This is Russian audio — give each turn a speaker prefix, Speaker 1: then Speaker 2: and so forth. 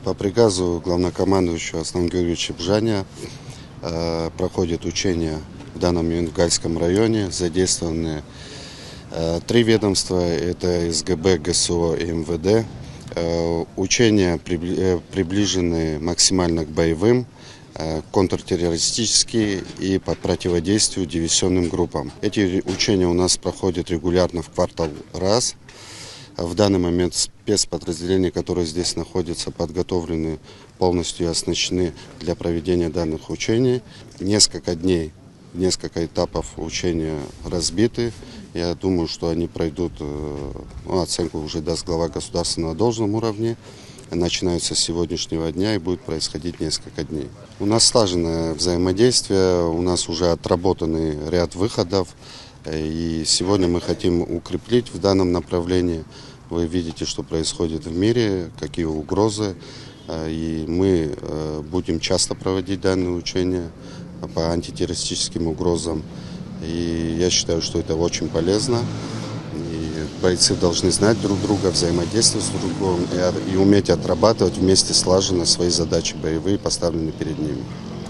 Speaker 1: По приказу главнокомандующего Аслана Георгиевича Бжаня проходит учение в данном момент в Гальском районе. Задействованы три ведомства, это СГБ, ГСО и МВД. Учения приближены максимально к боевым, контртеррористические и по противодействию диверсионным группам. Эти учения у нас проходят регулярно в квартал раз. В данный момент спецподразделения, которые здесь находятся, подготовлены полностью и оснащены для проведения данных учений. Несколько дней, несколько этапов учения разбиты. Я думаю, что они пройдут, оценку уже даст глава государства на должном уровне. Начинаются с сегодняшнего дня и будет происходить несколько дней. У нас слаженное взаимодействие, у нас уже отработанный ряд выходов. И сегодня мы хотим укреплить в данном направлении. Вы видите, что происходит в мире, какие угрозы. И мы будем часто проводить данные учения по антитеррористическим угрозам. И я считаю, что это очень полезно. И бойцы должны знать друг друга, взаимодействовать с друг другом и уметь отрабатывать вместе слаженно свои задачи боевые, поставленные перед ними.